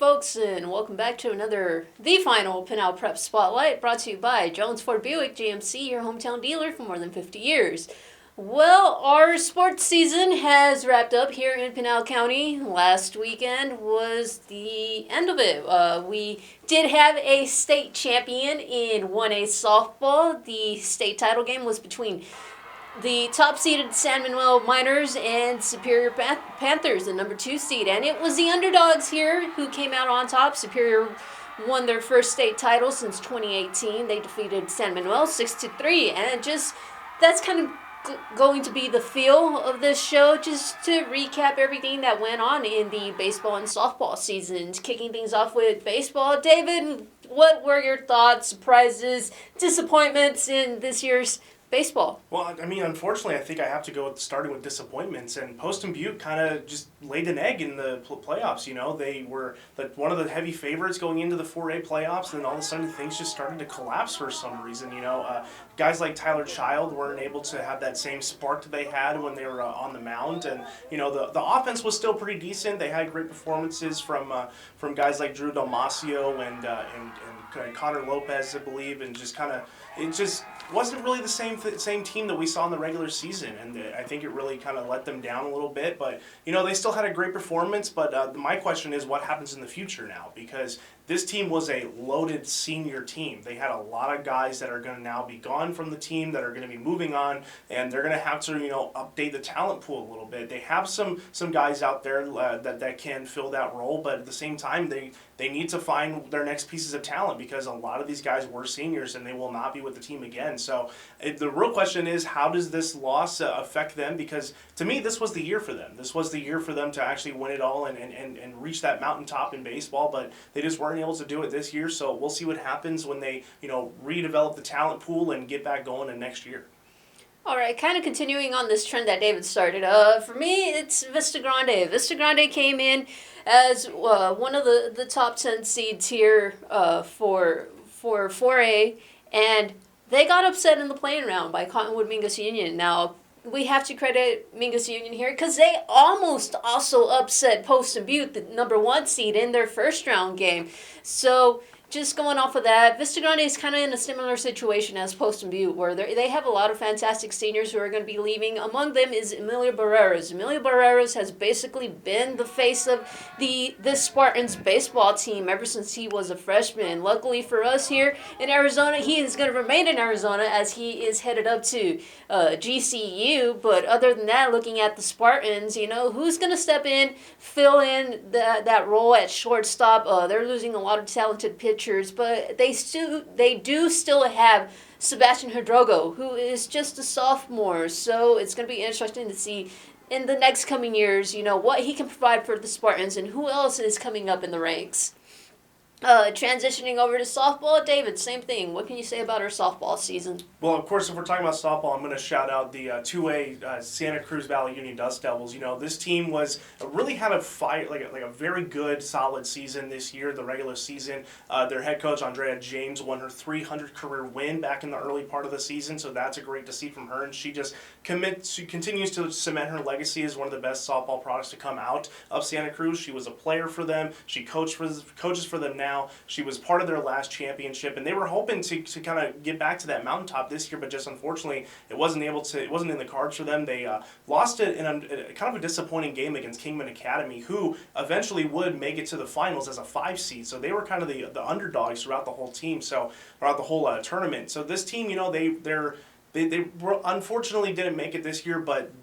folks, and welcome back to the final Pinal Prep Spotlight, brought to you by Jones Ford Buick GMC, your hometown dealer for more than 50 years. Well, our sports season has wrapped up here in Pinal County. Last weekend was the end of it. We did have a state champion in 1A softball. The state title game was between the top-seeded San Manuel Miners and Superior Panthers, the number 2 seed. And it was the underdogs here who came out on top. Superior won their first state title since 2018. They defeated San Manuel 6-3. And that's kind of going to be the feel of this show, just to recap everything that went on in the baseball and softball seasons. Kicking things off with baseball, David, what were your thoughts, surprises, disappointments in this year's baseball? Well, I mean, unfortunately, I think I have to go starting with disappointments. And Poston Butte kind of just laid an egg in the playoffs. You know, they were one of the heavy favorites going into the 4A playoffs, and then all of a sudden things just started to collapse for some reason. You know, guys like Tyler Child weren't able to have that same spark that they had when they were on the mound. And you know, the offense was still pretty decent. They had great performances from guys like Drew Dalmacio and Connor Lopez, I believe, and it just wasn't really the same team that we saw in the regular season, and I think it really kind of let them down a little bit. But you know, they still had a great performance. But my question is, what happens in the future now? Because this team was a loaded senior team. They had a lot of guys that are going to now be gone from the team, that are going to be moving on, and they're going to have to, you know, update the talent pool a little bit. They have some guys out there that can fill that role, but at the same time, they need to find their next pieces of talent, because a lot of these guys were seniors and they will not be with the team again. So the real question is, how does this loss affect them? Because to me, this was the year for them. This was the year for them to actually win it all and reach that mountaintop in baseball, but they just weren't able to do it this year. So we'll see what happens when they, you know, redevelop the talent pool and get back going in next year. All right, kind of continuing on this trend that David started. For me, it's Vista Grande. Vista Grande came in as one of the top 10 seeds here for 4A, and they got upset in the playing round by Cottonwood Mingus Union. Now, we have to credit Mingus Union here because they almost also upset Poston Butte, the number 1 seed, in their first round game. So just going off of that, Vista Grande is kind of in a similar situation as Poston Butte, where they have a lot of fantastic seniors who are going to be leaving. Among them is Emilio Barreras. Emilio Barreras has basically been the face of this Spartans baseball team ever since he was a freshman. Luckily for us here in Arizona, he is going to remain in Arizona as he is headed up to GCU. But other than that, looking at the Spartans, you know, who's going to step in, fill in that role at shortstop? They're losing a lot of talented pitchers, but they do still have Sebastian Hidrogo, who is just a sophomore. So it's going to be interesting to see in the next coming years, you know, what he can provide for the Spartans and who else is coming up in the ranks. Transitioning over to softball, David, same thing. What can you say about our softball season? Well, of course, if we're talking about softball, I'm going to shout out the 2A Santa Cruz Valley Union Dust Devils. You know, this team really had a fight, like a very good, solid season this year, the regular season. Their head coach, Andrea James, won her 300th career win back in the early part of the season, so that's a great to see from her. And she just continues to cement her legacy as one of the best softball products to come out of Santa Cruz. She was a player for them. She coaches for them now. She was part of their last championship, and they were hoping to kind of get back to that mountaintop this year, but just unfortunately, it wasn't in the cards for them. They lost it in a kind of a disappointing game against Kingman Academy, who eventually would make it to the finals as a 5 seed. So they were kind of the underdogs throughout the whole tournament. So this team, you know, they unfortunately didn't make it this year, but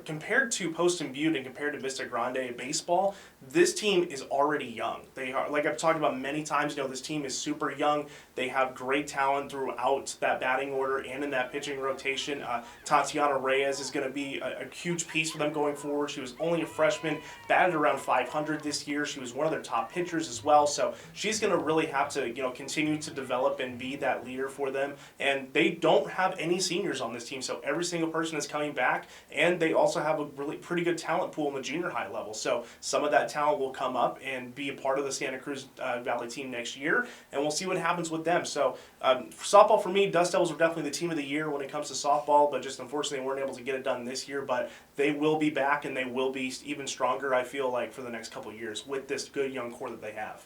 compared to Poston Butte and compared to Vista Grande baseball, this team is already young. They are, like I've talked about many times, you know, this team is super young. They have great talent throughout that batting order and in that pitching rotation. Tatiana Reyes is going to be a huge piece for them going forward. She was only a freshman, batted around 500 this year. She was one of their top pitchers as well. So she's going to really have to, you know, continue to develop and be that leader for them. And they don't have any seniors on this team, so every single person is coming back, and they also have a really pretty good talent pool in the junior high level. So some of that talent will come up and be a part of the Santa Cruz Valley team next year, and we'll see what happens with them. So for softball, for me, Dust Devils were definitely the team of the year when it comes to softball, but just unfortunately they weren't able to get it done this year. But they will be back, and they will be even stronger, I feel like, for the next couple of years with this good young core that they have.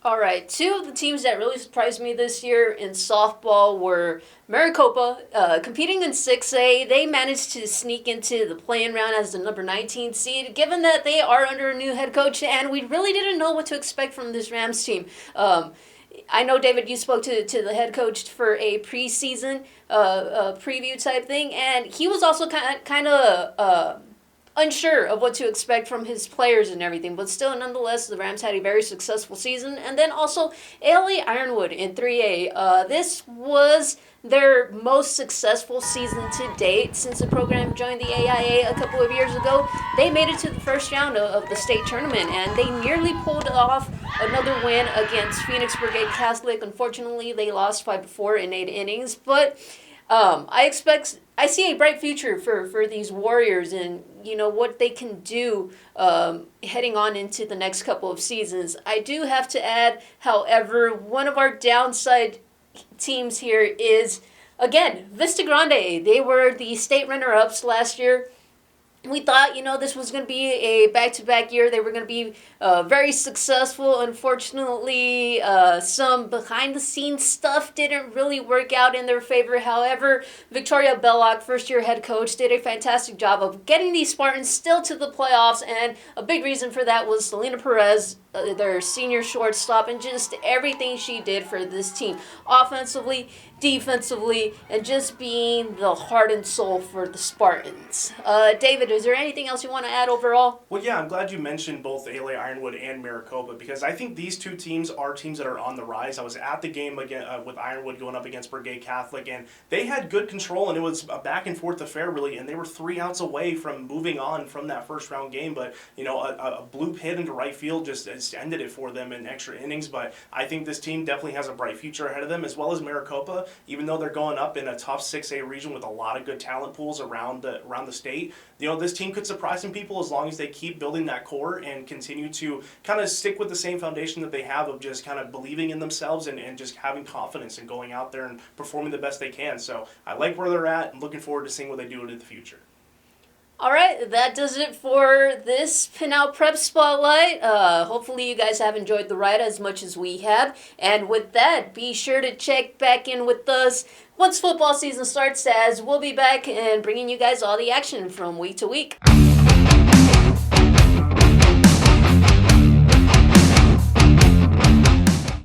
All right, two of the teams that really surprised me this year in softball were Maricopa, competing in 6A. They managed to sneak into the play-in round as the number 19 seed, given that they are under a new head coach, and we really didn't know what to expect from this Rams team. I know, David, you spoke to the head coach for a preseason preview type thing, and he was also kind of unsure of what to expect from his players and everything, but still, nonetheless, the Rams had a very successful season. And then also, ALA Ironwood in 3A. This was their most successful season to date since the program joined the AIA a couple of years ago. They made it to the first round of the state tournament, and they nearly pulled off another win against Phoenix Brigade Catholic. Unfortunately, they lost 5-4 in 8 innings, but I see a bright future for these Warriors, and what they can do heading on into the next couple of seasons. I do have to add, however, one of our downside teams here is, again, Vista Grande. They were the state runner-ups last year. We thought, this was going to be a back-to-back year. They were going to be very successful. Unfortunately, some behind-the-scenes stuff didn't really work out in their favor. However, Victoria Belloc, first-year head coach, did a fantastic job of getting these Spartans still to the playoffs, and a big reason for that was Selena Perez, their senior shortstop, and just everything she did for this team, offensively, defensively, and just being the heart and soul for the Spartans. David, is there anything else you want to add overall? Well, yeah, I'm glad you mentioned both ALA Ironwood and Maricopa, because I think these two teams are teams that are on the rise. I was at the game again with Ironwood going up against Brigade Catholic, and they had good control, and it was a back-and-forth affair, really, and they were 3 outs away from moving on from that first-round game, but, a bloop hit into right field just ended it for them in extra innings. But I think this team definitely has a bright future ahead of them, as well as Maricopa. Even though they're going up in a tough 6A region with a lot of good talent pools around the state, this team could surprise some people as long as they keep building that core and continue to kind of stick with the same foundation that they have of just kind of believing in themselves and just having confidence and going out there and performing the best they can. So I like where they're at and looking forward to seeing what they do in the future. All right, that does it for this Pinal Prep Spotlight. Hopefully you guys have enjoyed the ride as much as we have. And with that, be sure to check back in with us once football season starts, as we'll be back and bringing you guys all the action from week to week.